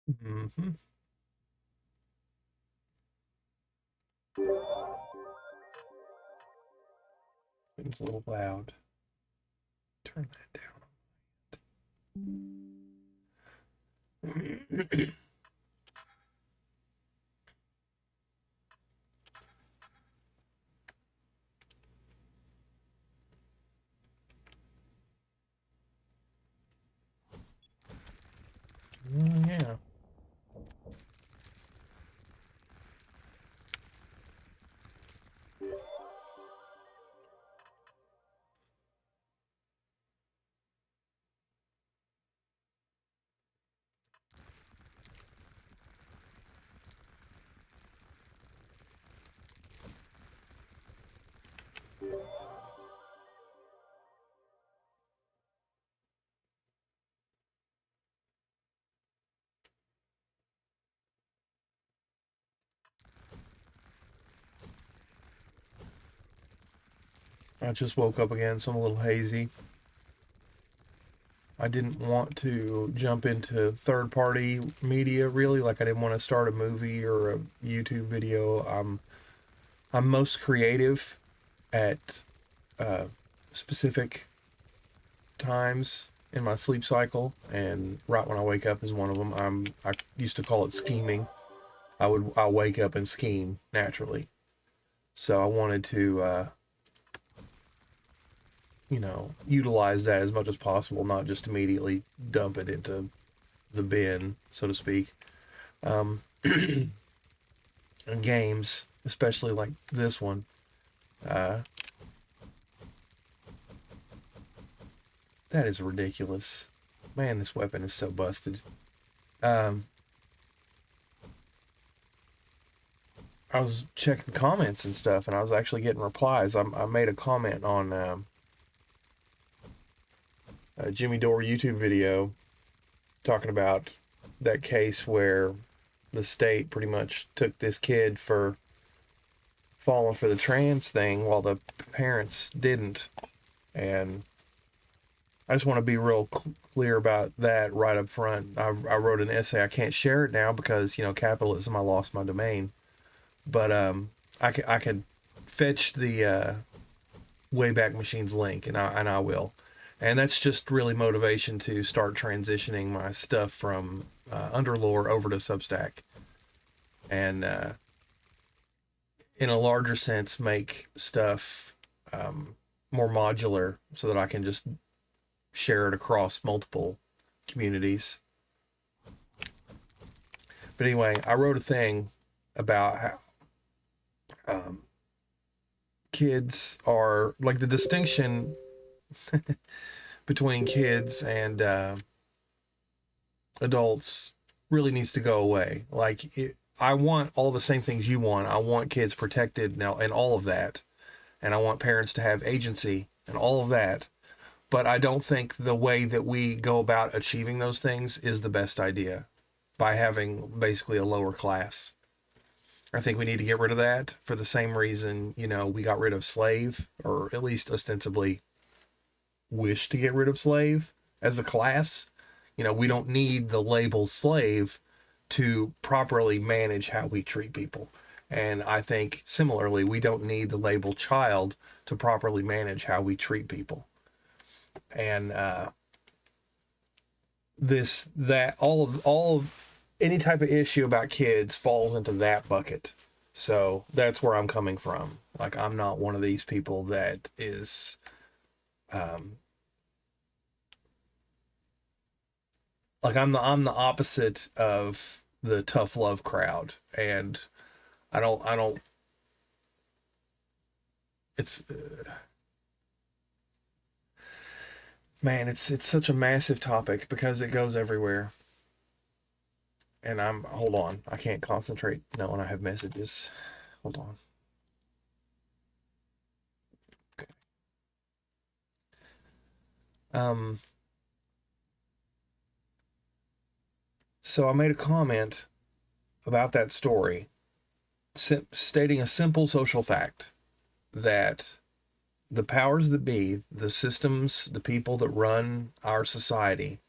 Mm-hmm. It's a little loud. Turn that down. Yeah. I just woke up again, so I'm a little hazy. I didn't want to jump into third party media really. Like I didn't want to start a movie or a YouTube video. I'm most creative at specific times in my sleep cycle, and right when I wake up is one of them. I used to call it scheming. I'll wake up and scheme naturally. So I wanted to utilize that as much as possible, not just immediately dump it into the bin, so to speak. Um, and games, especially like this one, uh, that is ridiculous. Man, this weapon is so busted. Um, I was checking comments and stuff, and I was actually getting replies. I made a comment on a Jimmy Dore YouTube video talking about that case where the state pretty much took this kid for falling for the trans thing while the parents didn't. And I just want to be real clear about that right up front. I wrote an essay. I can't share it now because, capitalism, I lost my domain. But I could fetch the Wayback Machine's link, and I will. And that's just really motivation to start transitioning my stuff from Underlore over to Substack. And in a larger sense, make stuff more modular so that I can just share it across multiple communities. But anyway, I wrote a thing about how kids are like the distinction between kids and adults really needs to go away. I want all the same things you want. I want kids protected now and all of that. And I want parents to have agency and all of that. But I don't think the way that we go about achieving those things is the best idea by having basically a lower class. I think we need to get rid of that for the same reason, we got rid of slave, or at least ostensibly wish to get rid of slave as a class. We don't need the label slave to properly manage how we treat people. And I think similarly, we don't need the label child to properly manage how we treat people. And this that all of any type of issue about kids falls into that bucket. So that's where I'm coming from. Like I'm not one of these people that is um like I'm the opposite of the tough love crowd, and I don't it's man, it's such a massive topic because it goes everywhere. And hold on, I can't concentrate knowing I have messages. Hold on. Okay. Um so I made a comment about that story, stating a simple social fact that the powers that be, the systems, the people that run our society,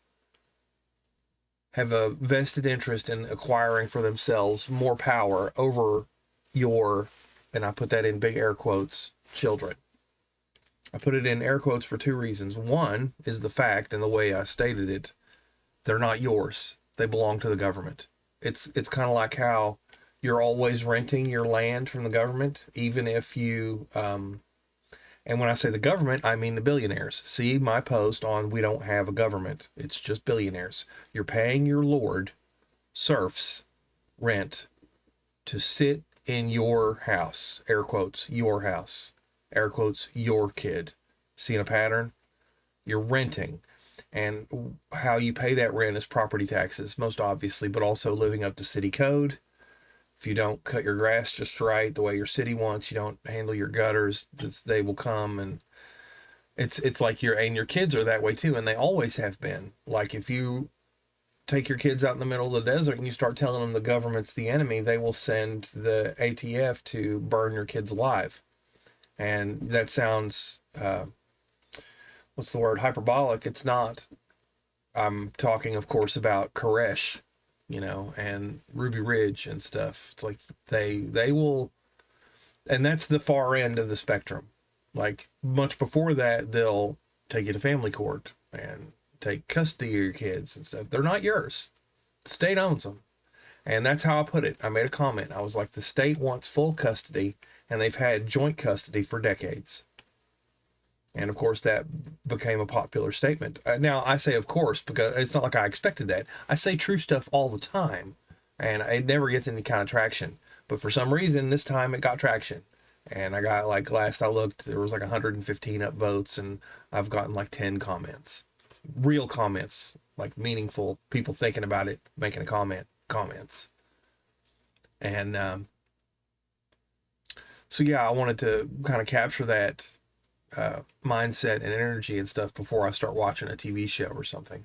have a vested interest in acquiring for themselves more power over your, and I put that in big air quotes, children. I put it in air quotes for two reasons. One is the fact, and the way I stated it, they're not yours. They belong to the government. It's kind of like how you're always renting your land from the government, even if you and when I say the government, I mean the billionaires. See my post on we don't have a government. It's just billionaires. You're paying your lord serfs rent to sit in your house, air quotes, your house, air quotes, your kid. Seeing a pattern? You're renting. And how you pay that rent is property taxes, most obviously, but also living up to city code. If you don't cut your grass just right, the way your city wants, you don't handle your gutters, they will come. And it's like your kids are that way too, and they always have been. Like if you take your kids out in the middle of the desert and you start telling them the government's the enemy, they will send the ATF to burn your kids alive. And that sounds, what's the word, hyperbolic. It's not. I'm talking, of course, about Koresh, and Ruby Ridge and stuff. It's like they will, and that's the far end of the spectrum. Like much before that, they'll take you to family court and take custody of your kids and stuff. They're not yours. The state owns them. And that's how I put it. I made a comment. I was like, the state wants full custody, and they've had joint custody for decades. And of course, that became a popular statement. Now, I say of course, because it's not like I expected that. I say true stuff all the time, and it never gets any kind of traction. But for some reason, this time it got traction. And I got, like, last I looked, there was like 115 upvotes, and I've gotten like 10 comments. Real comments, like meaningful people thinking about it, making a comments. And so, yeah, I wanted to kind of capture that mindset and energy and stuff before I start watching a TV show or something.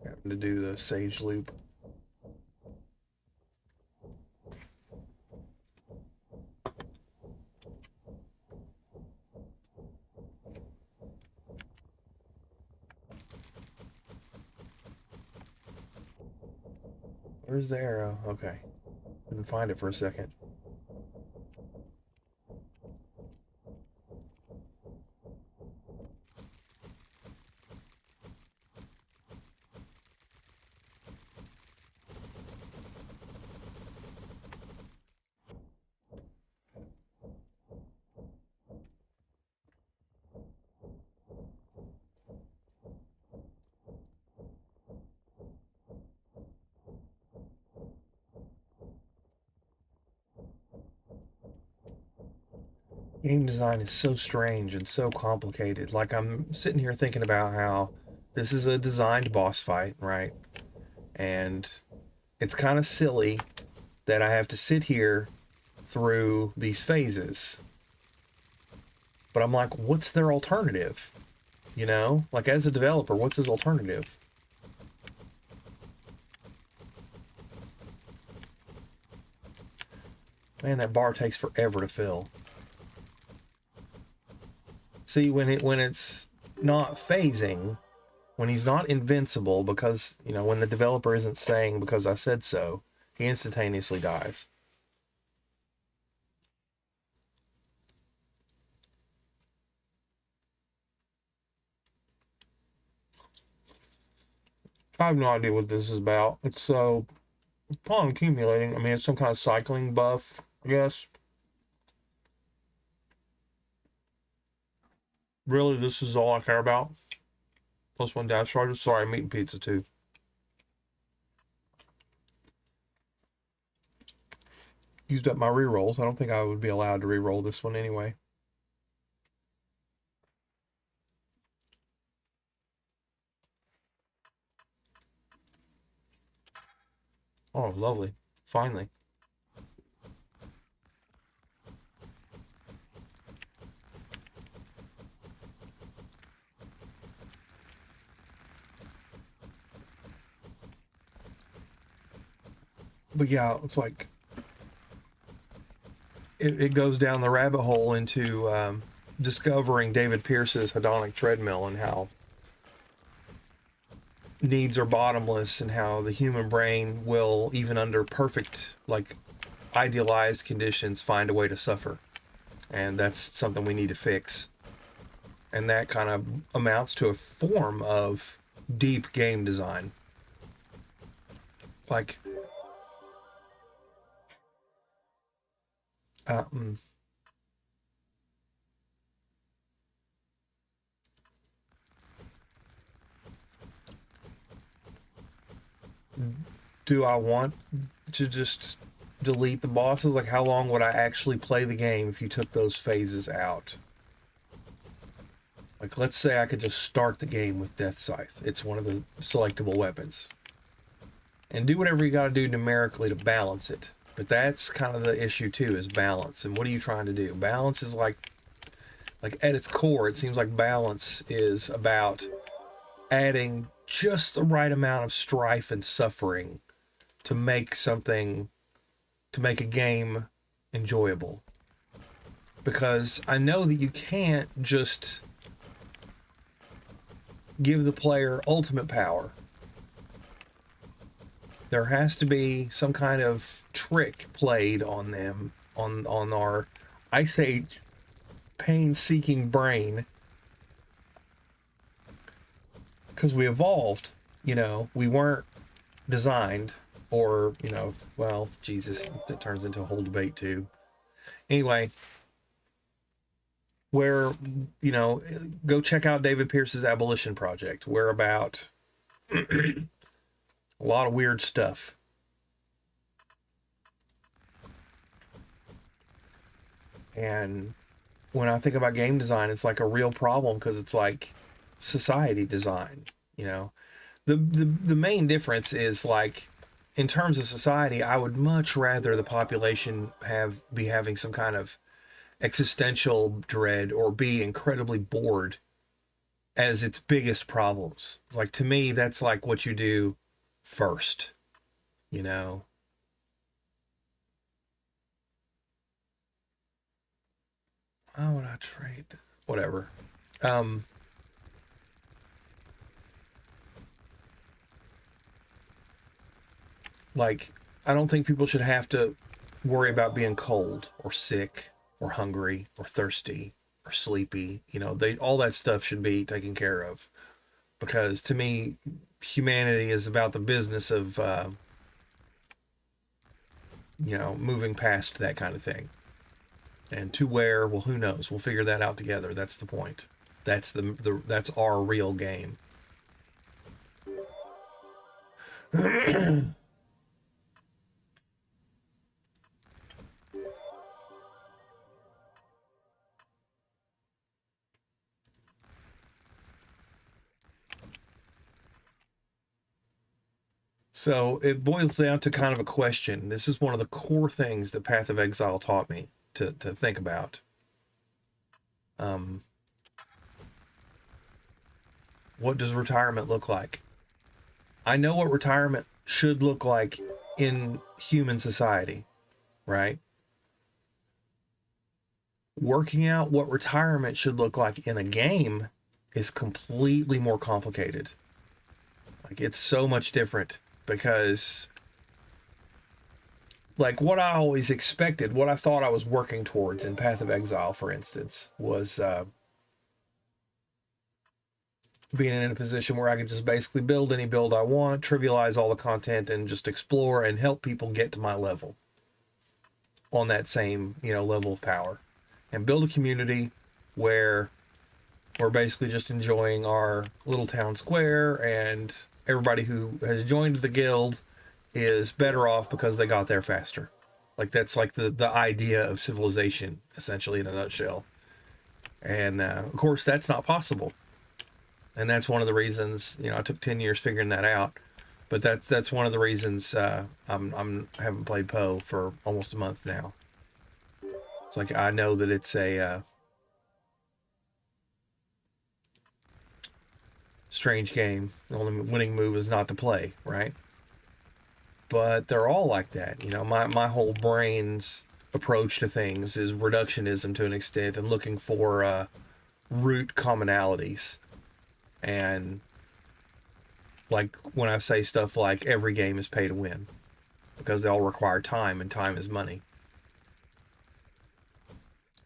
Having to do the sage loop. Where's the arrow? Okay. Couldn't find it for a second. Game design is so strange and so complicated. Like, I'm sitting here thinking about how this is a designed boss fight, right? And it's kind of silly that I have to sit here through these phases. But I'm like, what's their alternative? Like, as a developer, what's his alternative? Man, that bar takes forever to fill. See, when it's not phasing, when he's not invincible, because when the developer isn't saying because I said so, he instantaneously dies. I have no idea what this is about. It's so upon accumulating. I mean, it's some kind of cycling buff, I guess. Really, this is all I care about. Plus one dash charges. Sorry, I'm eating pizza too. Used up my rerolls. I don't think I would be allowed to reroll this one anyway. Oh, lovely. Finally. But yeah, it's like it goes down the rabbit hole into discovering David Pierce's hedonic treadmill and how needs are bottomless and how the human brain will, even under perfect, like idealized conditions, find a way to suffer. And that's something we need to fix. And that kind of amounts to a form of deep game design. Like, um, do I want to just delete the bosses? Like, how long would I actually play the game if you took those phases out? Like, let's say I could just start the game with Death Scythe. It's one of the selectable weapons. And do whatever you got to do numerically to balance it. But that's kind of the issue too, is balance. And what are you trying to do? Balance is like at its core, it seems like balance is about adding just the right amount of strife and suffering to make something, to make a game enjoyable. Because I know that you can't just give the player ultimate power. There has to be some kind of trick played on them, on our Ice Age pain-seeking brain, because we evolved. We weren't designed, or well, Jesus, that turns into a whole debate too. Anyway, where go check out David Pierce's Abolition Project. We're about a lot of weird stuff. And when I think about game design, it's like a real problem because it's like society design. The main difference is, like, in terms of society, I would much rather the population be having some kind of existential dread or be incredibly bored as its biggest problems. Like, to me, that's like what you do first, you know. Why would I trade? Whatever. Um, like, I don't think people should have to worry about being cold or sick or hungry or thirsty or sleepy. All that stuff should be taken care of, because to me, humanity is about the business of moving past that kind of thing. And to where, well, who knows? We'll figure that out together. That's the point. That's our real game. So it boils down to kind of a question. This is one of the core things that Path of Exile taught me to think about. Um, what does retirement look like? I know what retirement should look like in human society, right? Working out what retirement should look like in a game is completely more complicated. Like, it's so much different because, like, what I always expected, what I thought I was working towards in Path of Exile, for instance, was being in a position where I could just basically build any build I want, trivialize all the content, and just explore and help people get to my level on that same, level of power, and build a community where we're basically just enjoying our little town square, and everybody who has joined the guild is better off because they got there faster. Like, that's like the idea of civilization, essentially, in a nutshell. And of course, that's not possible. And that's one of the reasons, I took 10 years figuring that out. But that's one of the reasons I haven't played Poe for almost a month now. It's like, I know that it's a strange game. The only winning move is not to play, right? but they're all like that. You know, my whole brain's approach to things is reductionism to an extent and looking for root commonalities. And like when I say stuff like every game is pay to win because they all require time and time is money.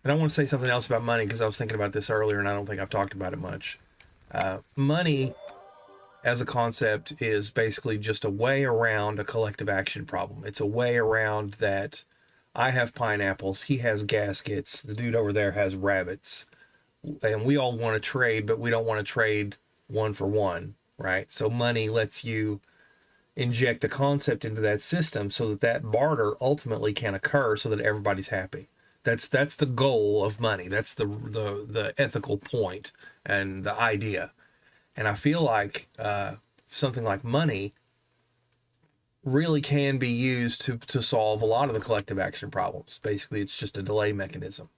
And I want to say something else about money because I was thinking about this earlier and I don't think I've talked about it much. Money as a concept is basically just a way around a collective action problem. It's a way around that I have pineapples, he has gaskets, the dude over there has rabbits, and we all want to trade, but we don't want to trade one for one, right? So money lets you inject a concept into that system so that that barter ultimately can occur so that everybody's happy. That's the goal of money. That's the ethical point and the idea. And I feel like something like money really can be used to solve a lot of the collective action problems. Basically, it's just a delay mechanism.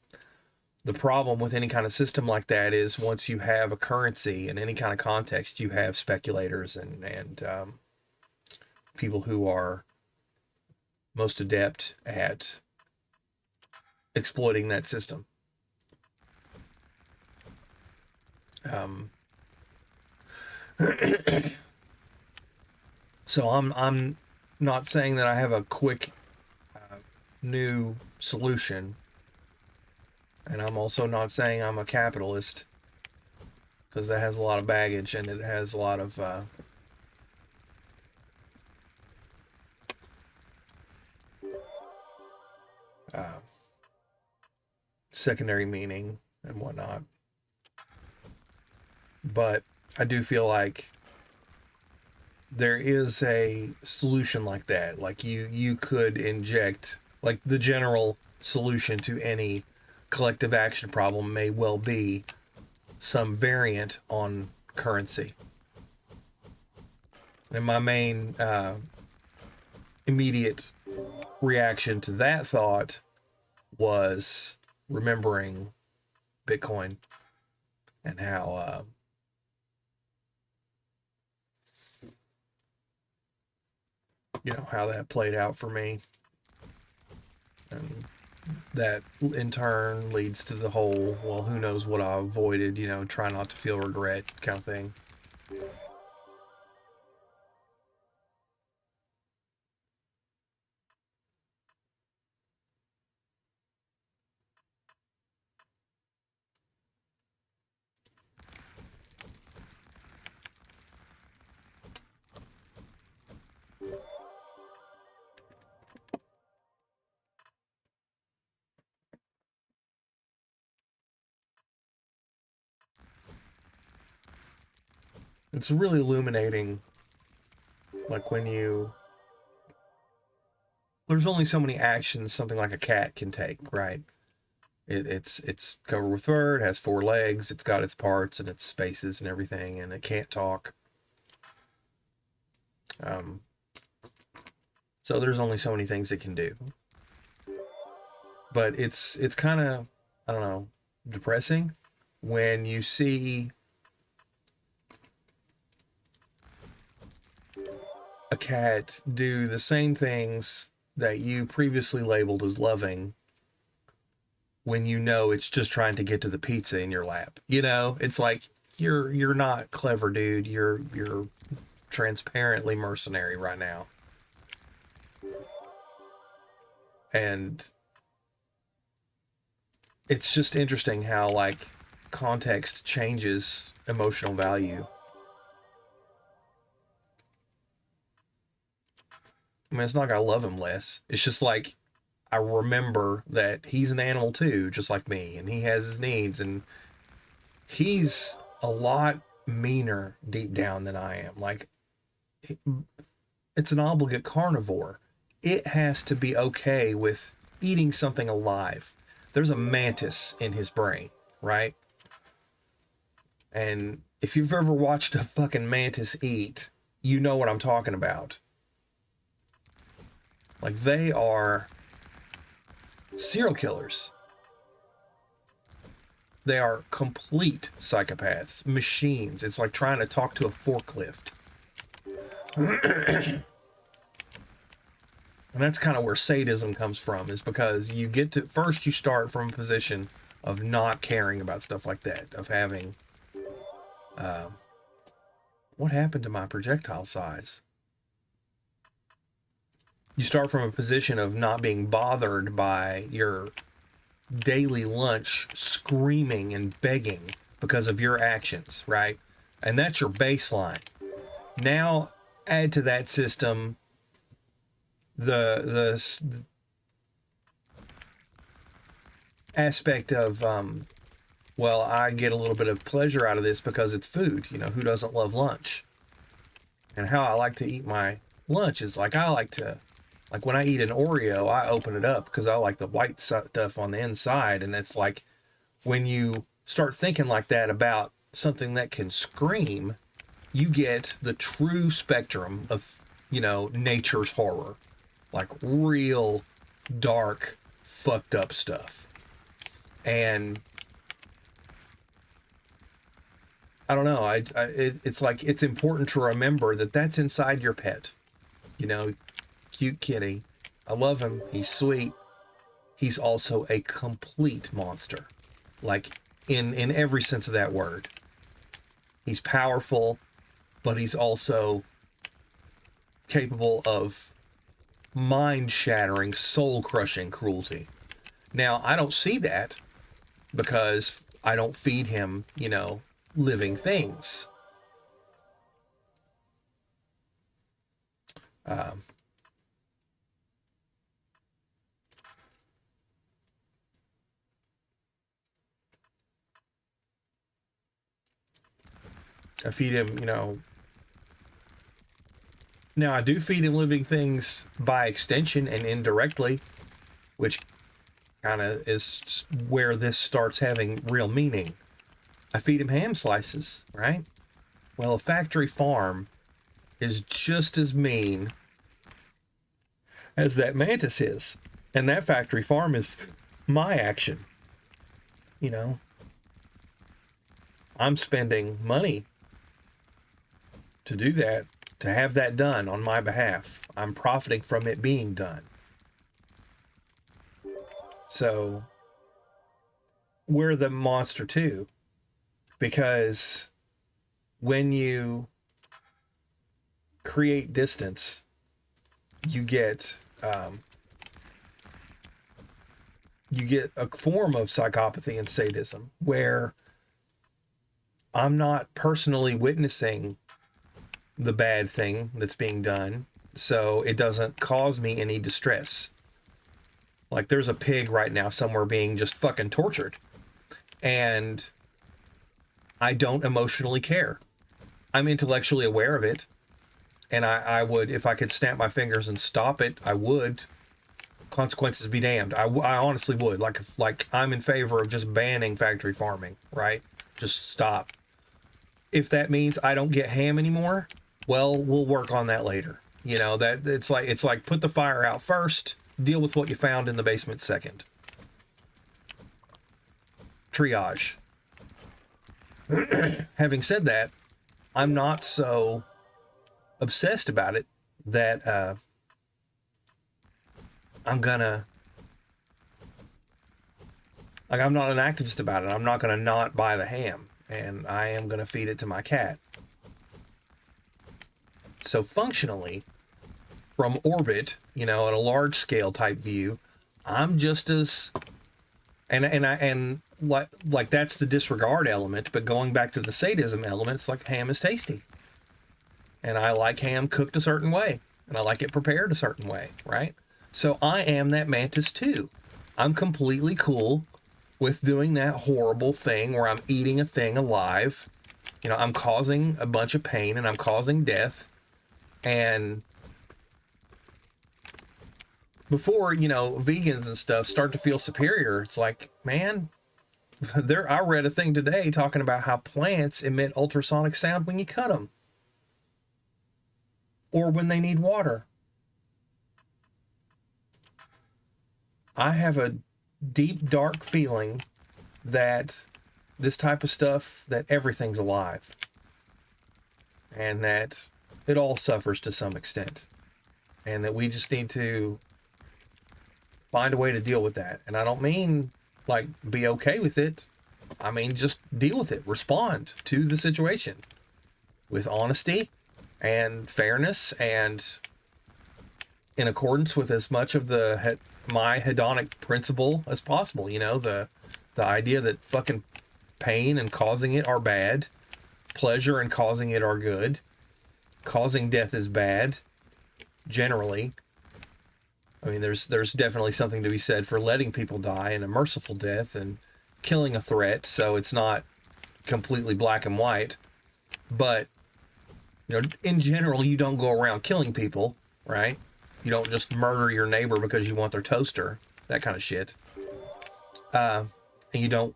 The problem with any kind of system like that is once you have a currency in any kind of context, you have speculators and people who are most adept at exploiting that system. So I'm not saying that I have a quick new solution, and I'm also not saying I'm a capitalist because that has a lot of baggage and it has a lot of secondary meaning and whatnot. But I do feel like there is a solution like that. Like you could inject, like the general solution to any collective action problem may well be some variant on currency. And my main immediate reaction to that thought was remembering Bitcoin and how how that played out for me, and that in turn leads to the whole, well, who knows what I avoided, try not to feel regret kind of thing. It's really illuminating, like when there's only so many actions something like a cat can take, right? It's covered with fur, it has 4 legs, it's got its parts and its spaces and everything, and it can't talk. So there's only so many things it can do. But it's kind of, I don't know, depressing when you see a cat do the same things that you previously labeled as loving when it's just trying to get to the pizza in your lap. It's like you're not clever, dude. You're transparently mercenary right now. And it's just interesting how like context changes emotional value. I mean, it's not like I love him less. It's just like I remember that he's an animal too, just like me, and he has his needs, and he's a lot meaner deep down than I am. Like, it's an obligate carnivore. It has to be okay with eating something alive. There's a mantis in his brain, right? And if you've ever watched a fucking mantis eat, you know what I'm talking about. Like, they are serial killers. They are complete psychopaths, machines. It's like trying to talk to a forklift. And that's kind of where sadism comes from, is because you get to, first you start from a position of not caring about stuff like that, of having, what happened to my projectile size? You start from a position of not being bothered by your daily lunch screaming and begging because of your actions, right? And that's your baseline. Now add to that system the aspect of well, I get a little bit of pleasure out of this because it's food. You know, who doesn't love lunch? And how I like to eat my lunch is like, I like to, like when I eat an Oreo, I open it up because I like the white stuff on the inside. And it's like, when you start thinking like that about something that can scream, you get the true spectrum of, you know, nature's horror, like real dark, fucked up stuff. And I don't know. It's like, it's important to remember that that's inside your pet. You know, cute kitty. I love him. He's sweet. He's also a complete monster. Like in every sense of that word. He's powerful, but he's also capable of mind-shattering, soul-crushing cruelty. Now, I don't see that because I don't feed him, you know, living things. I feed him, you know. Now, I do feed him living things by extension and indirectly, which kind of is where this starts having real meaning. I feed him ham slices, right? Well, a factory farm is just as mean as that mantis is. And that factory farm is my action. You know, I'm spending money to do that, to have that done on my behalf. I'm profiting from it being done. So we're the monster too, because when you create distance, you get a form of psychopathy and sadism where I'm not personally witnessing the bad thing that's being done, so it doesn't cause me any distress. Like there's a pig right now somewhere being just fucking tortured, and I don't emotionally care. I'm intellectually aware of it, and I would, if I could snap my fingers and stop it, I would. Consequences be damned. I honestly would. Like I'm in favor of just banning factory farming, right? Just stop. If that means I don't get ham anymore, well, we'll work on that later. You know, that it's like put the fire out first, deal with what you found in the basement second. Triage. Having said that, I'm not so obsessed about it that I'm gonna, like, I'm not an activist about it. I'm not gonna not buy the ham, and I am gonna feed it to my cat. So functionally, from orbit, you know, at a large scale type view, I'm just as, and like that's the disregard element. But going back to the sadism element, it's like ham is tasty, and I like ham cooked a certain way, and I like it prepared a certain way, right? So I am that mantis too. I'm completely cool with doing that horrible thing where I'm eating a thing alive. You know, I'm causing a bunch of pain and I'm causing death. And before, you know, vegans and stuff start to feel superior, it's like, man, I read a thing today talking about how plants emit ultrasonic sound when you cut them or when they need water. I have a deep, dark feeling that this type of stuff, that everything's alive and that it all suffers to some extent. and that we just need to find a way to deal with that. And I don't mean like be okay with it. I mean just deal with it. Respond to the situation with honesty and fairness and in accordance with as much of my hedonic principle as possible. You know, the idea that fucking pain and causing it are bad, pleasure and causing it are good, causing death is bad, generally. I mean, there's definitely something to be said for letting people die in a merciful death and killing a threat, so it's not completely black and white. But, you know, in general, you don't go around killing people, right? You don't just murder your neighbor because you want their toaster, that kind of shit. And you don't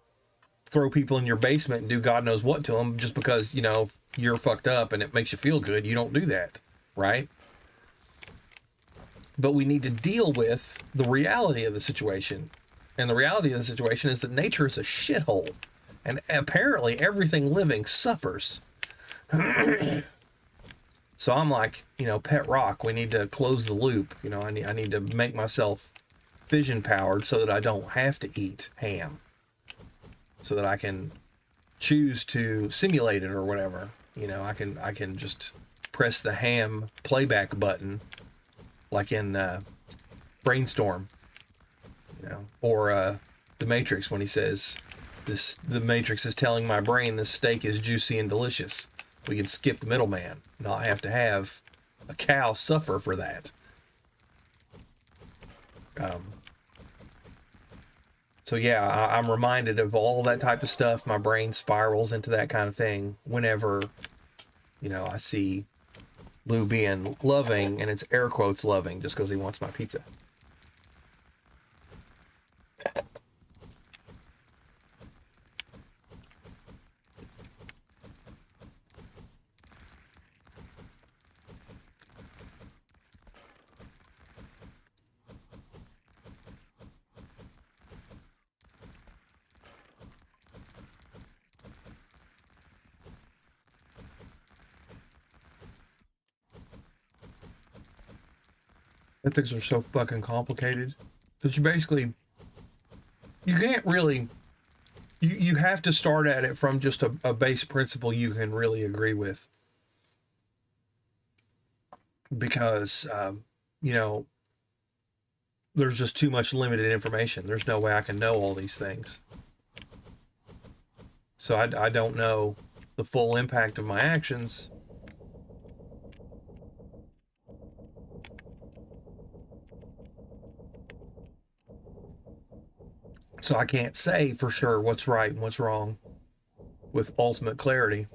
throw people in your basement and do God knows what to them just because, you know, you're fucked up and it makes you feel good. You don't do that, right? But we need to deal with the reality of the situation. And the reality of the situation is that nature is a shithole. And apparently everything living suffers. So I'm like, you know, pet rock, we need to close the loop. You know, I need to make myself fission powered so that I don't have to eat ham. So that I can choose to simulate it or whatever. You know, I can just press the ham playback button like in Brainstorm, you know, or The Matrix when he says the Matrix is telling my brain this steak is juicy and delicious. We can skip the middleman, not have to have a cow suffer for that. So yeah, I'm reminded of all that type of stuff. My brain spirals into that kind of thing whenever, you know, I see Lou being loving, and it's air quotes loving just because he wants my pizza. Ethics are so fucking complicated that you can't really, you have to start at it from just a base principle you can really agree with. Because, you know, there's just too much limited information. There's no way I can know all these things. So I don't know the full impact of my actions. So I can't say for sure what's right and what's wrong with ultimate clarity.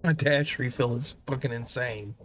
My dash refill is fucking insane.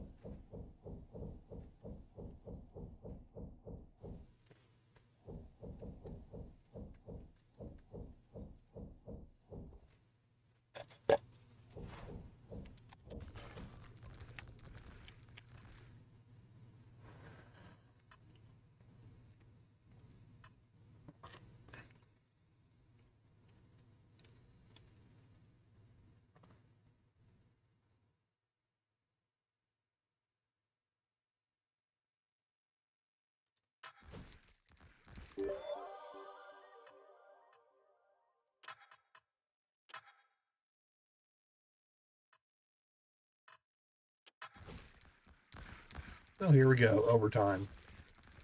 Oh, here we go. Overtime.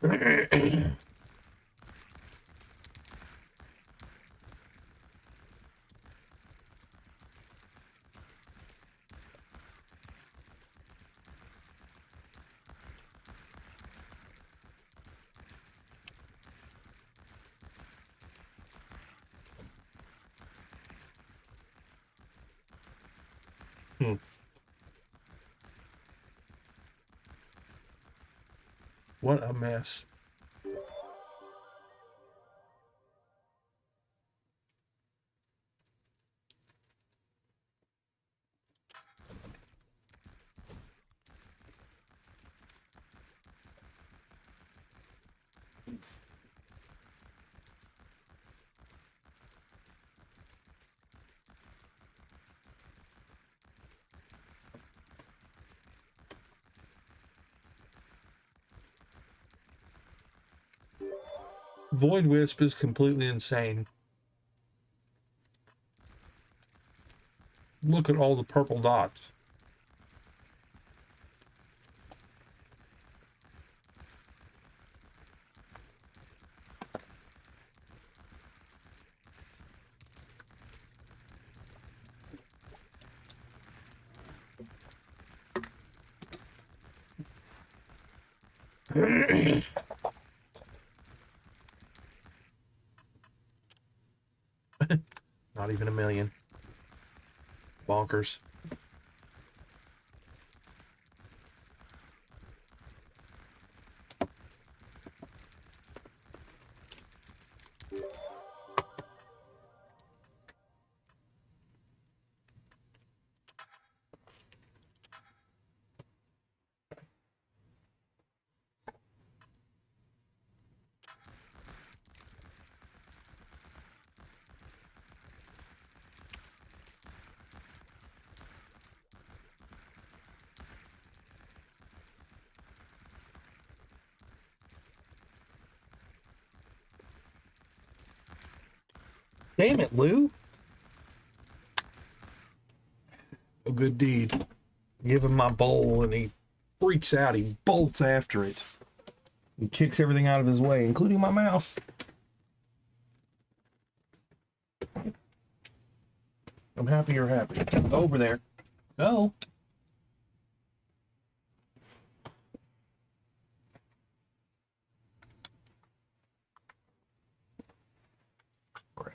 Hmm. What a mess. Void Wisp is completely insane. Look at all the purple dots. Not even a million. Bonkers. Damn it, Lou. A good deed. Give him my bowl and he freaks out. He bolts after it. He kicks everything out of his way, including my mouse. I'm happy you're happy. Go over there. Go. Crap.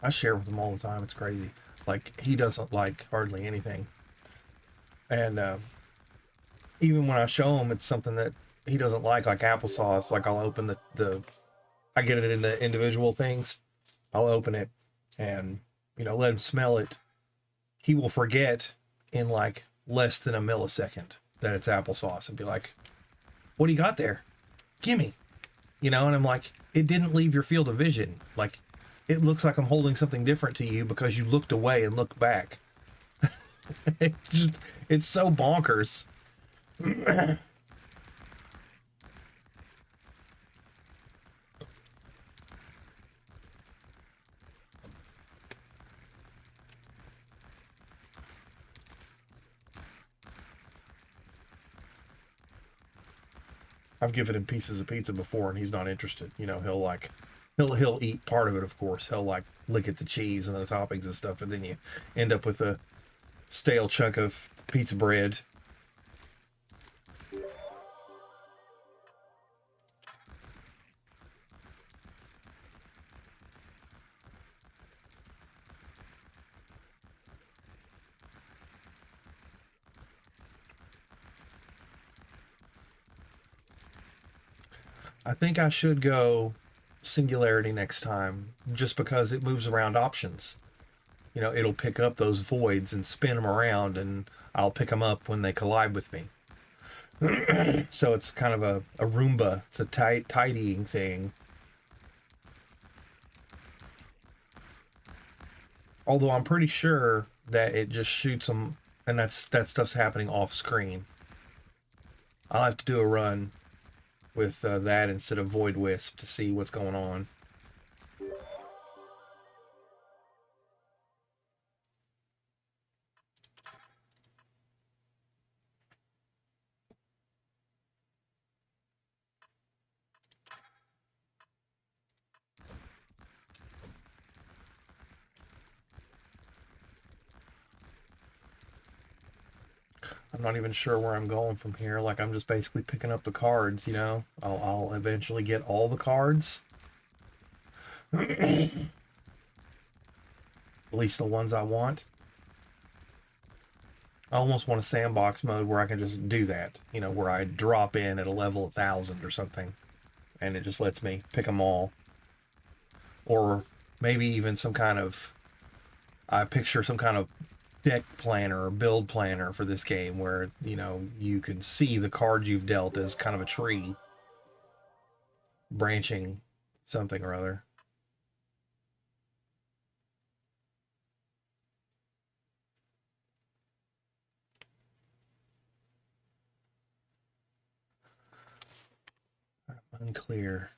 I share with him all the time. It's crazy. Like, he doesn't like hardly anything. And even when I show him it's something that he doesn't like applesauce, like I'll open the I get it in the individual things. I'll open it and, let him smell it. He will forget in like less than a millisecond that it's applesauce and be like, what do you got there? Gimme. And I'm like, it didn't leave your field of vision. Like, it looks like I'm holding something different to you because you looked away and looked back. It's so bonkers. I've given him pieces of pizza before and he's not interested. He'll eat part of it, of course. He'll like lick at the cheese and the toppings and stuff, and then you end up with a stale chunk of pizza bread. I think I should go Singularity next time, just because it moves around options. It'll pick up those voids and spin them around, and I'll pick them up when they collide with me. So it's kind of a Roomba. It's a tidying thing. Although I'm pretty sure that it just shoots them, and that stuff's happening off screen. I'll have to do a run with that instead of Void Wisp to see what's going on. I'm not even sure where I'm going from here. Like, I'm just basically picking up the cards, you know? I'll eventually get all the cards. At least the ones I want. I almost want a sandbox mode where I can just do that, you know, where I drop in at a level 1,000 or something, and it just lets me pick them all. Or maybe even some kind of, I picture some kind of deck planner or build planner for this game where, you know, you can see the cards you've dealt as kind of a tree branching something or other. Unclear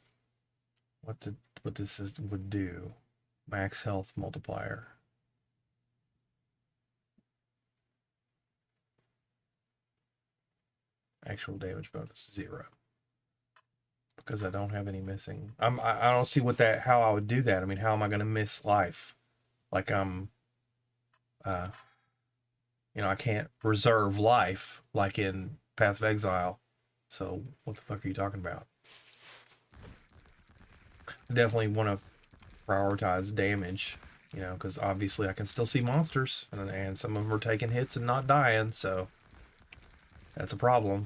what this would do. Max health multiplier. Actual damage bonus 0. Because I don't have any missing. I don't see how I would do that. I mean, how am I going to miss life? Like you know, I can't reserve life like in Path of Exile. So what the fuck are you talking about? I definitely want to prioritize damage, you know, because obviously I can still see monsters, and some of them are taking hits and not dying, so that's a problem.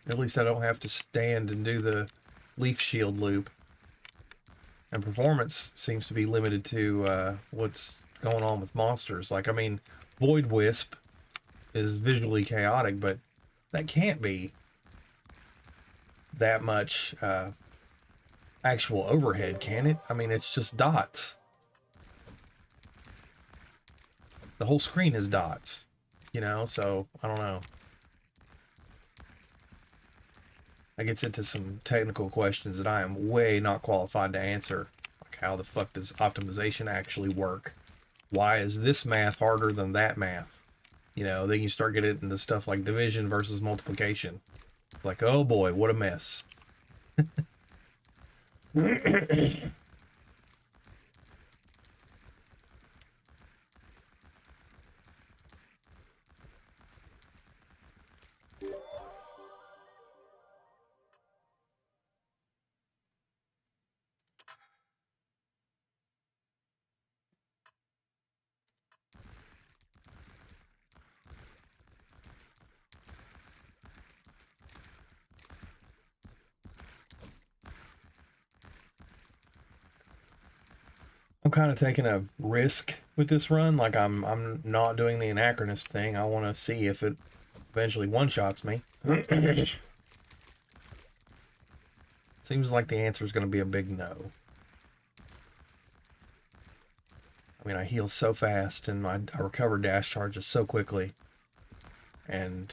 At least I don't have to stand and do the leaf shield loop. And performance seems to be limited to what's going on with monsters. Like, I mean, Void Wisp is visually chaotic, but that can't be that much actual overhead, can it? I mean, it's just dots. The whole screen is dots, you know, so I don't know. That gets into some technical questions that I am way not qualified to answer. Like, how the fuck does optimization actually work? Why is this math harder than that math? You know, then you start getting into stuff like division versus multiplication. Like, oh boy, what a mess. I'm kind of taking a risk with this run. Like, I'm not doing the anachronist thing. I want to see if it eventually one-shots me. Seems like the answer is going to be a big no. I mean, I heal so fast and I recover dash charges so quickly. And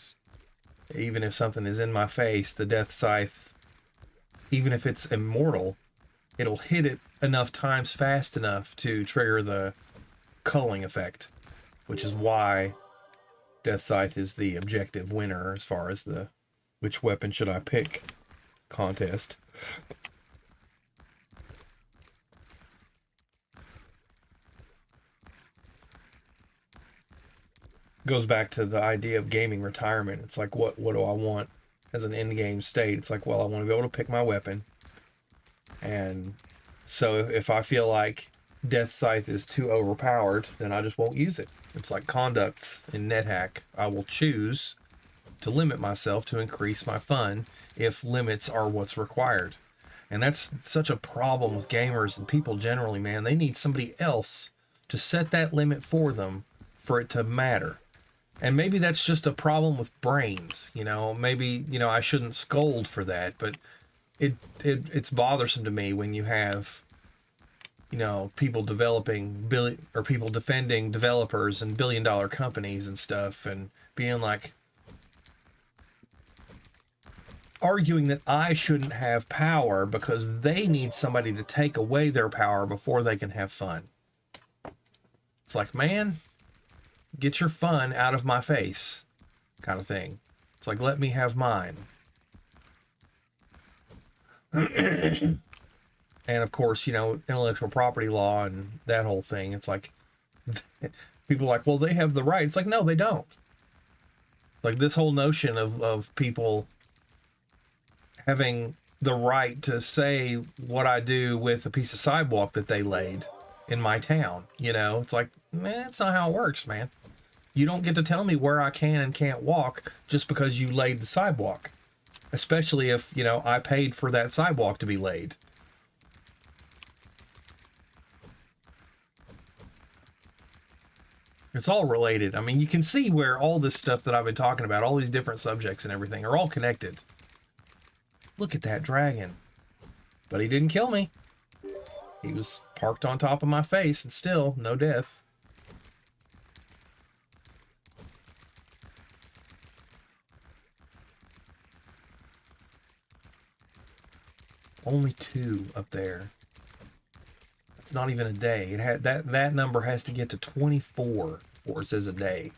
even if something is in my face, the Death Scythe, even if it's immortal, it'll hit it enough times fast enough to trigger the culling effect, which is why Death Scythe is the objective winner as far as the which weapon should I pick contest. Goes back to the idea of gaming retirement. It's like, what do I want as an end game state? It's like, well, I want to be able to pick my weapon. And so if I feel like Death Scythe is too overpowered, then I just won't use it. It's like conducts in NetHack. I will choose to limit myself to increase my fun if limits are what's required. And that's such a problem with gamers and people generally, man. They need somebody else to set that limit for them for it to matter. And maybe that's just a problem with brains, you know. Maybe, you know, I shouldn't scold for that, but it's bothersome to me when you have, you know, people developing people defending developers and billion-dollar companies and stuff, and being like, arguing that I shouldn't have power because they need somebody to take away their power before they can have fun. It's like, man, get your fun out of my face, kind of thing. It's like, let me have mine. And of course, intellectual property law and that whole thing. It's like people are like, well, they have the right. It's like, no, they don't. Like this whole notion of people having the right to say what I do with a piece of sidewalk that they laid in my town. It's like, man, that's not how it works, man. You don't get to tell me where I can and can't walk just because you laid the sidewalk, especially if, I paid for that sidewalk to be laid. It's all related. I mean, you can see where all this stuff that I've been talking about, all these different subjects and everything, are all connected. Look at that dragon. But he didn't kill me. He was parked on top of my face and still no death. Only 2 up there. It's not even a day. It had that number has to get to 24 before it says a day.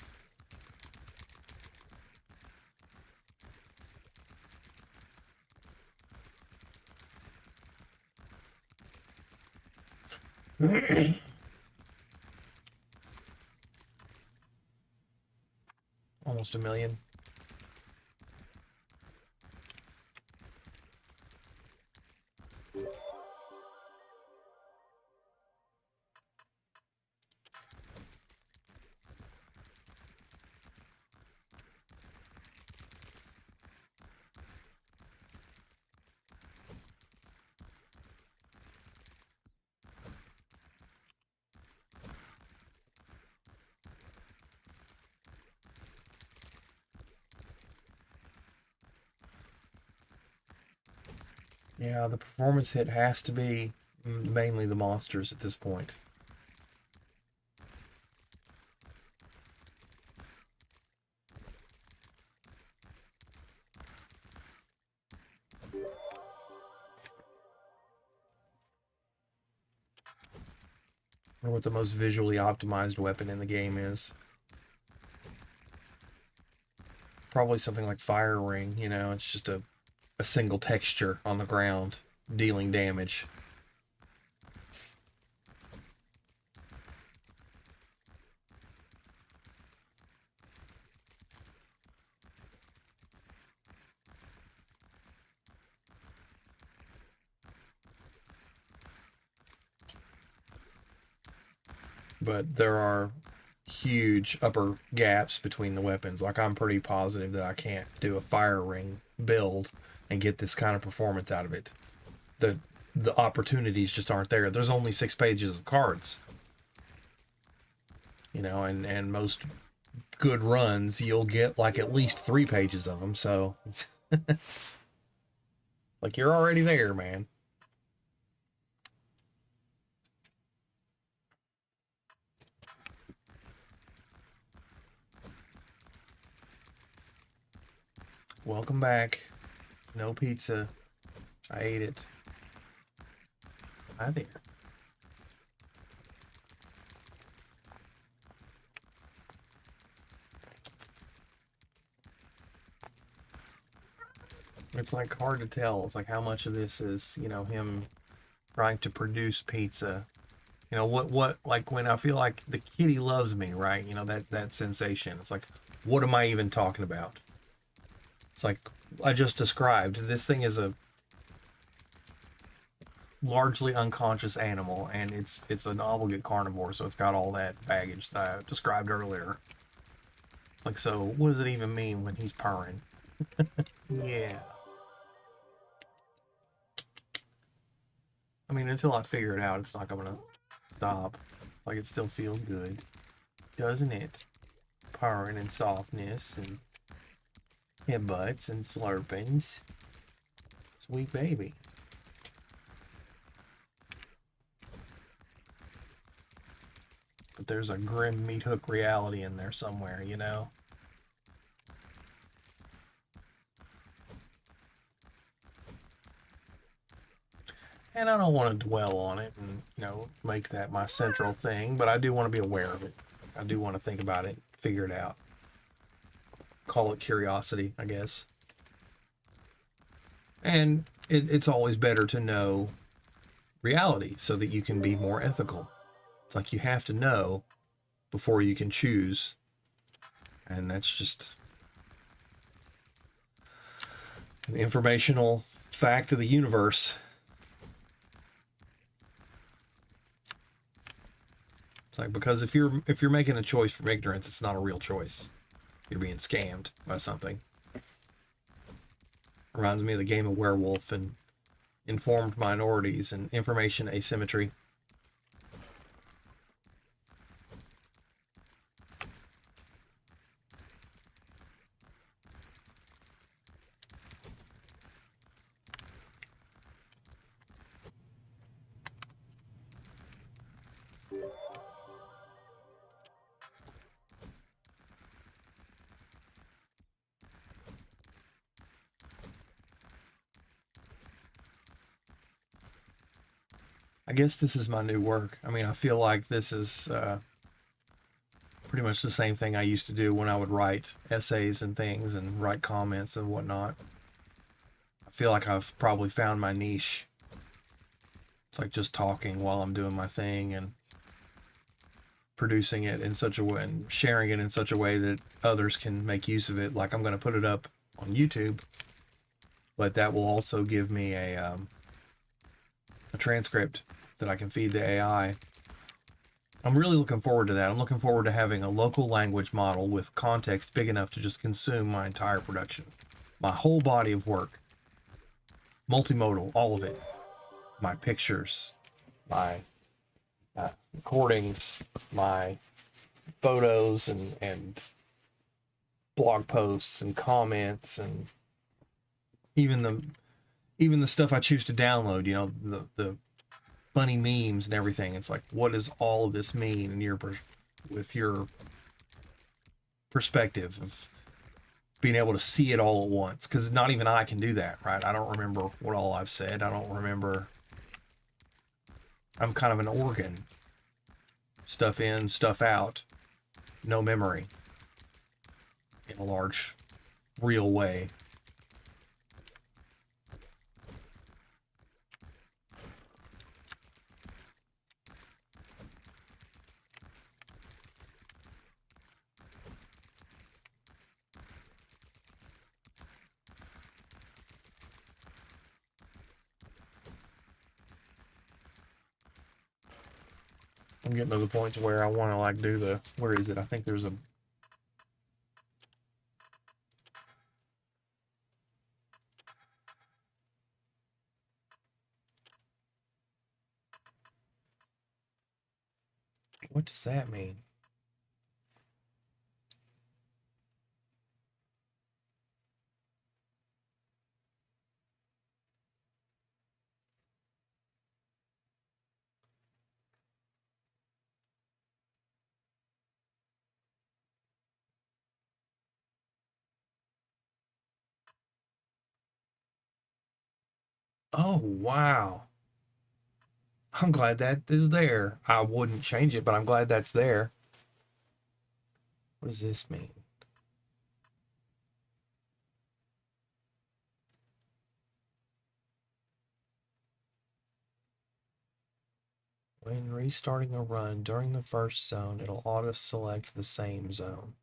Almost a million. Yeah, the performance hit has to be mainly the monsters at this point. Or what the most visually optimized weapon in the game is. Probably something like Fire Ring, it's just a single texture on the ground dealing damage. But there are huge upper gaps between the weapons. Like I'm pretty positive that I can't do a Fire Ring build and get this kind of performance out of it. The opportunities just aren't there. There's only 6 pages of cards. And most good runs you'll get like at least 3 pages of them, so like you're already there, man. Welcome back. No pizza. I ate it. Hi there. It's like hard to tell. It's like how much of this is, him trying to produce pizza. What like when I feel like the kitty loves me, right? That sensation. It's like, what am I even talking about? It's like I just described. This thing is a largely unconscious animal, and it's an obligate carnivore, so it's got all that baggage that I described earlier. It's like, so what does it even mean when he's purring? Yeah. I mean, until I figure it out, it's not gonna stop. It's like it still feels good, doesn't it? Purring and softness and headbutts and slurpings. Sweet baby. But there's a grim meat hook reality in there somewhere, And I don't want to dwell on it and, make that my central thing, but I do want to be aware of it. I do want to think about it, figure it out. Call it curiosity, I guess. And it's always better to know reality so that you can be more ethical. It's like you have to know before you can choose. And that's just an informational fact of the universe. It's like, because if you're making a choice from ignorance, it's not a real choice. You're being scammed by something. Reminds me of the game of Werewolf and informed minorities and information asymmetry. I guess this is my new work. I mean, I feel like this is pretty much the same thing I used to do when I would write essays and things and write comments and whatnot. I feel like I've probably found my niche. It's like just talking while I'm doing my thing and producing it in such a way and sharing it in such a way that others can make use of it. Like, I'm going to put it up on YouTube, but that will also give me a transcript that I can feed the AI. I'm really looking forward to that. I'm looking forward to having a local language model with context big enough to just consume my entire production, my whole body of work, multimodal, all of it, my pictures, my recordings, my photos and blog posts and comments, and even the stuff I choose to download. You know, the funny memes and everything. It's like, what does all of this mean in with your perspective of being able to see it all at once? Because not even I can do that, right? I don't remember what all I've said. I don't remember. I'm kind of an organ. Stuff in, stuff out. No memory. In a large, real way. I'm getting to the point to where I want to like do the, where is it? I think there's a, what does that mean? Oh, wow. I'm glad that is there. I wouldn't change it, but I'm glad that's there. What does this mean? When restarting a run during the first zone, it'll auto select the same zone.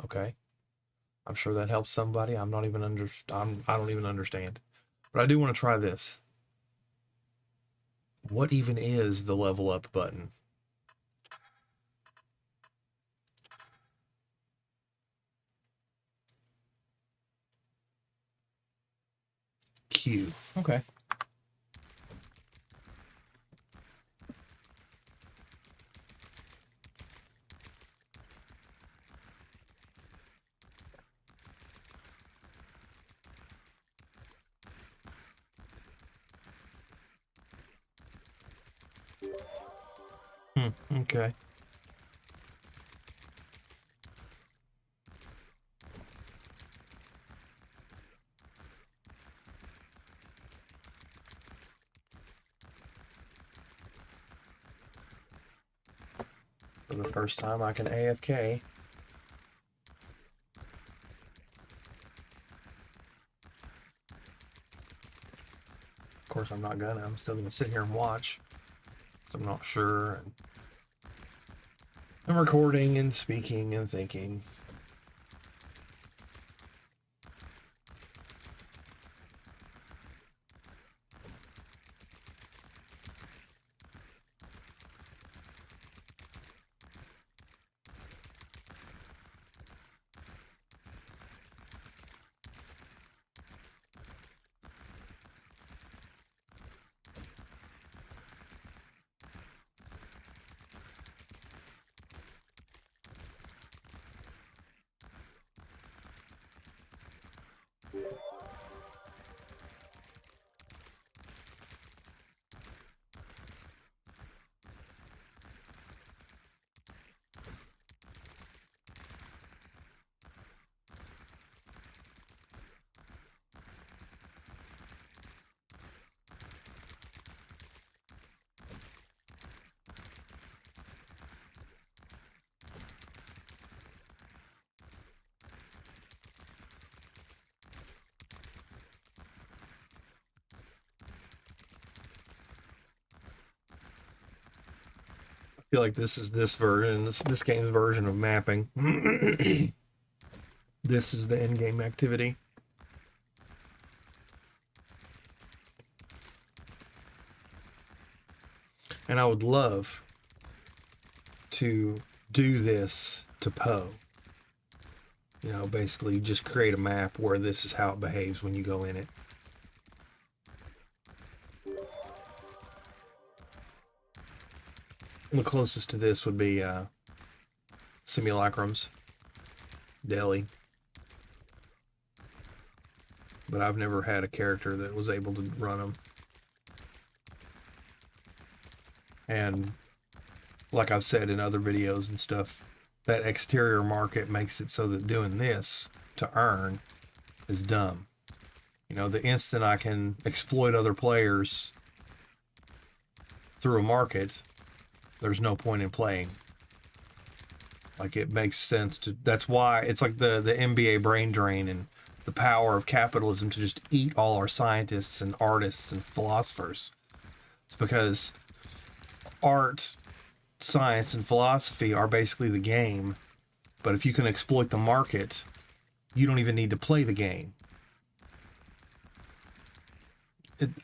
Okay. I'm sure that helps somebody. I don't even understand. But I do want to try this. What even is the level up button? Q. Okay. Okay. For the first time, I can AFK. Of course, I'm not gonna. I'm still gonna sit here and watch. So I'm not sure. And I'm recording and speaking and thinking. I feel like this is this version, this game's version of mapping. This is the end game activity. And I would love to do this to Poe. You know, basically just create a map where this is how it behaves when you go in it. The closest to this would be Simulacrums, Delhi. But I've never had a character that was able to run them. And like I've said in other videos and stuff, that exterior market makes it so that doing this to earn is dumb. You know, the instant I can exploit other players through a market, there's no point in playing. Like, it makes sense to, that's why it's like the NBA brain drain and the power of capitalism to just eat all our scientists and artists and philosophers. It's because art, science, and philosophy are basically the game, but if you can exploit the market, you don't even need to play the game.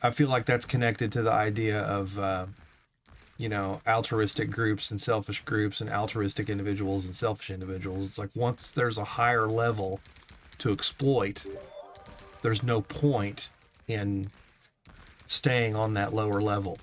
I feel like that's connected to the idea of you know, altruistic groups and selfish groups, and altruistic individuals and selfish individuals. It's like once there's a higher level to exploit, there's no point in staying on that lower level.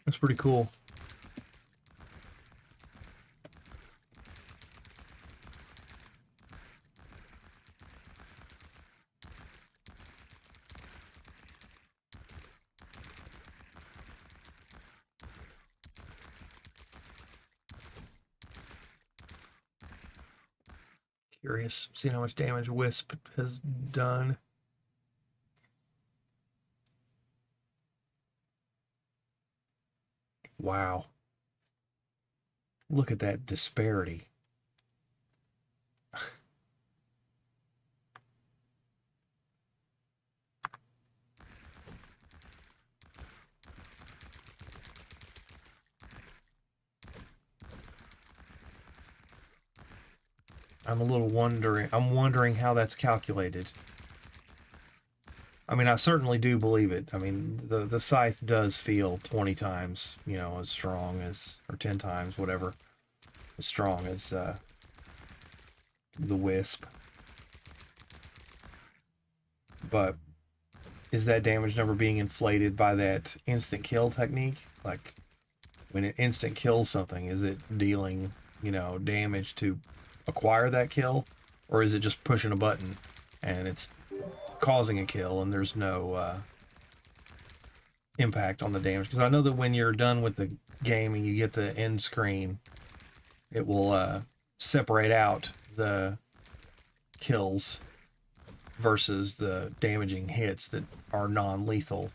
That's pretty cool. Curious, seeing how much damage Wisp has done. Wow. Look at that disparity. I'm wondering how that's calculated. I mean, I certainly do believe it. I mean, the scythe does feel 20 times, you know, as strong as, or 10 times, whatever, as strong as the Wisp. But is that damage number being inflated by that instant kill technique? Like, when it instant kills something, is it dealing, you know, damage to acquire that kill? Or is it just pushing a button and it's causing a kill and there's no impact on the damage? Because I know that when you're done with the game and you get the end screen, it will separate out the kills versus the damaging hits that are non-lethal.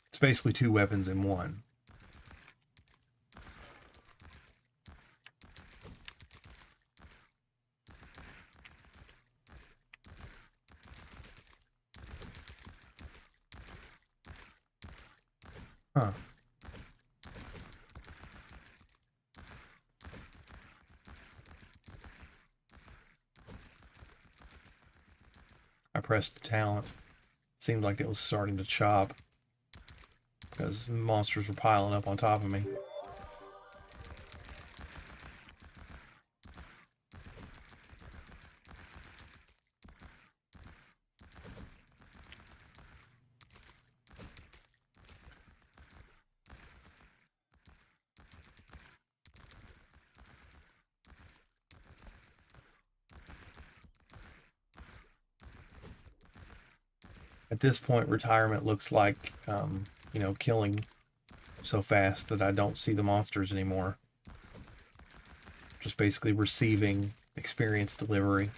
It's basically 2 weapons in one. Huh. I pressed talent. Seemed like it was starting to chop because monsters were piling up on top of me. At this point, retirement looks like, killing so fast that I don't see the monsters anymore. Just basically receiving experience delivery.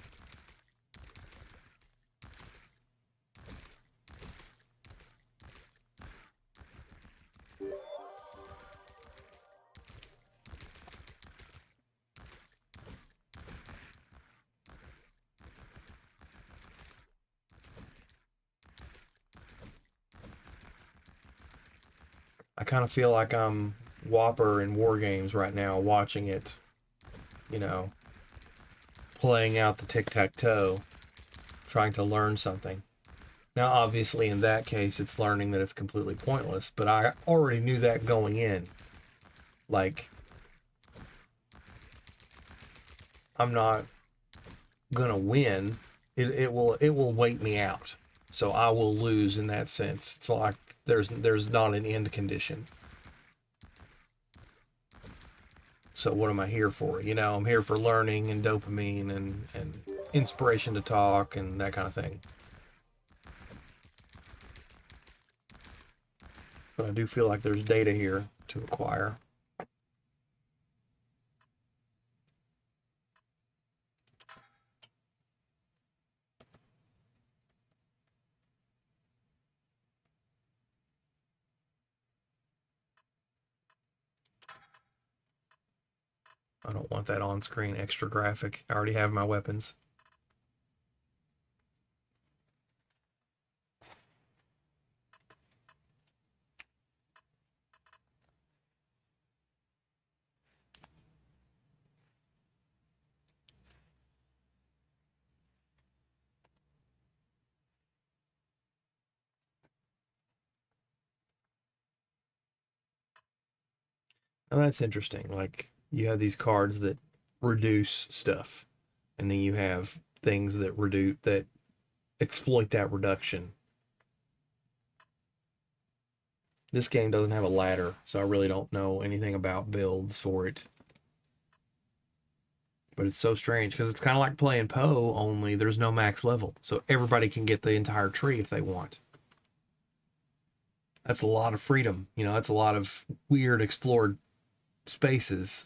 I kind of feel like I'm Whopper in War Games right now, watching it, you know, playing out the tic-tac-toe, trying to learn something. Now, obviously, in that case, it's learning that it's completely pointless, but I already knew that going in. Like, I'm not gonna win. It will wait me out. So I will lose in that sense. It's like there's not an end condition. So what am I here for? I'm here for learning and dopamine and inspiration to talk and that kind of thing. But I do feel like there's data here to acquire. I don't want that on-screen extra graphic. I already have my weapons. And that's interesting. Like you have these cards that reduce stuff, and then you have things that reduce that exploit that reduction. This game doesn't have a ladder, so I really don't know anything about builds for it. But it's so strange because it's kind of like playing Poe, only there's no max level. So everybody can get the entire tree if they want. That's a lot of freedom. That's a lot of weird explored spaces.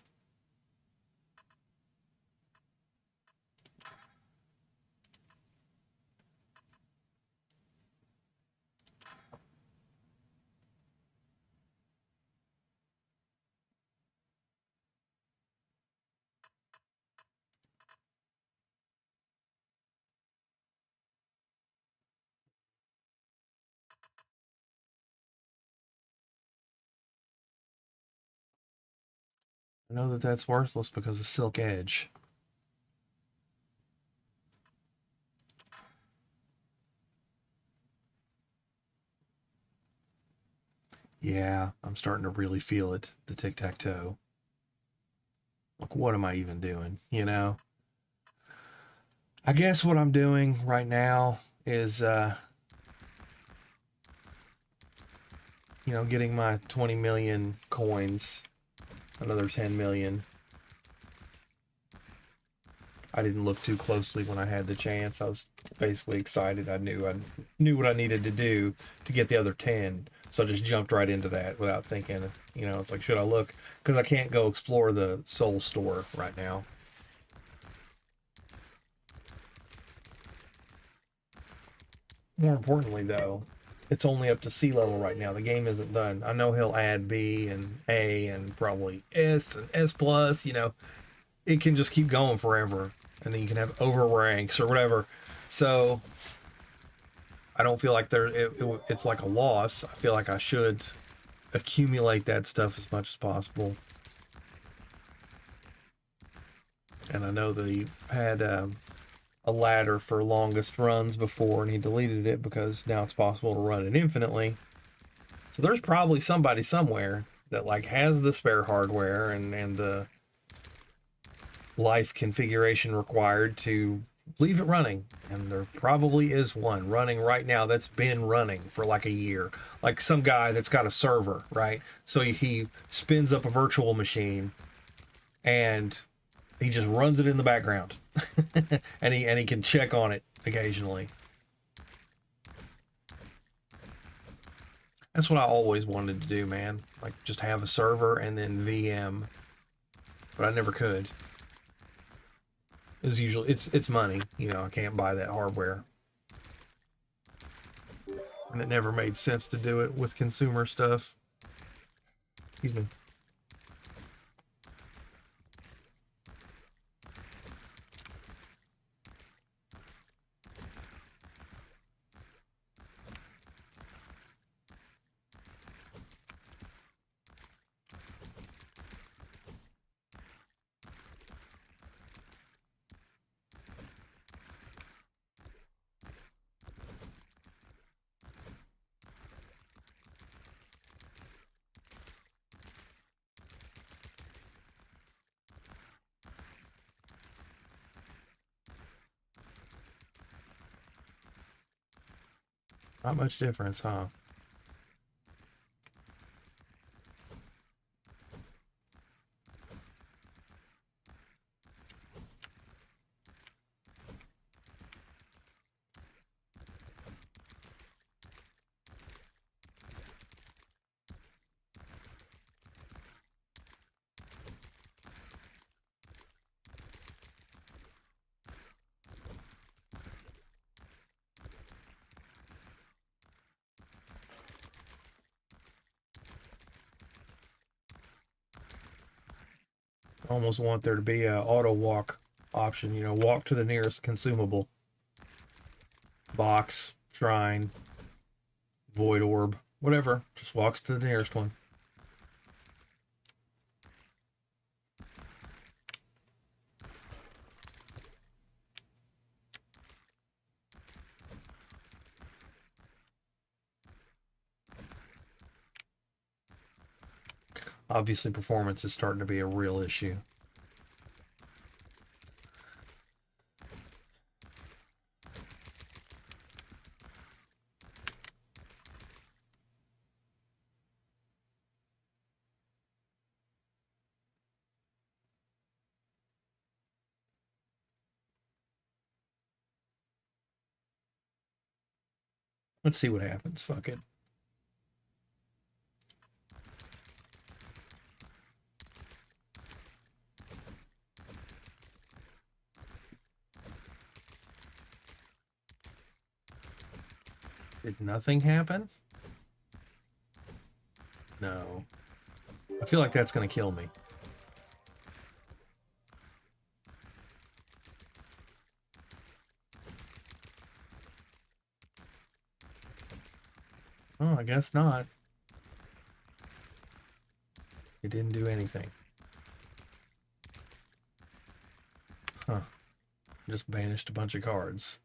I know that that's worthless because of Silk Edge. Yeah, I'm starting to really feel it, the tic-tac-toe. Like, what am I even doing? I guess what I'm doing right now is, getting my 20 million coins, another 10 million. I didn't look too closely when I had the chance. I was basically excited. I knew what I needed to do to get the other 10. So I just jumped right into that without thinking. You know, it's like, should I look? Because I can't go explore the Soul Store right now. More importantly, though, it's only up to sea level right now. The game isn't done. I know he'll add B and A and probably S and S plus. You know, it can just keep going forever, and then you can have over ranks or whatever. So I don't feel like it's like a loss. I feel like I should accumulate that stuff as much as possible. And I know that he had a ladder for longest runs before, and he deleted it because now it's possible to run it infinitely. So there's probably somebody somewhere that like has the spare hardware and the life configuration required to leave it running. And there probably is one running right now that's been running for like a year. Like some guy that's got a server, right? So he spins up a virtual machine and he just runs it in the background. and he can check on it occasionally. That's what I always wanted to do, man. Like just have a server and then VM. But I never could. It's usually it's money, you know. I can't buy that hardware, and it never made sense to do it with consumer stuff. Excuse me. Not much difference, huh? I almost want there to be a auto walk option. You know, walk to the nearest consumable box, shrine, void orb, whatever. Just walks to the nearest one. Obviously, performance is starting to be a real issue. Let's see what happens. Fuck it. Did nothing happen? No. I feel like that's going to kill me. Oh, I guess not. It didn't do anything. Huh. Just banished a bunch of cards.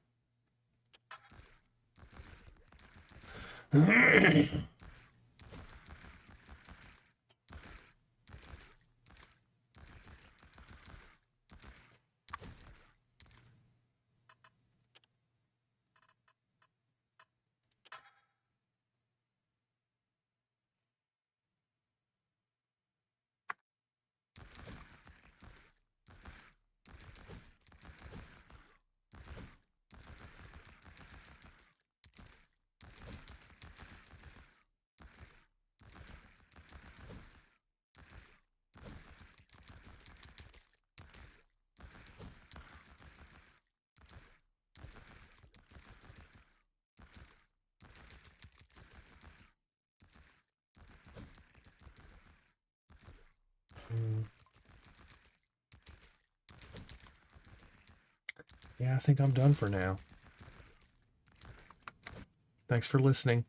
Yeah, I think I'm done for now. Thanks for listening.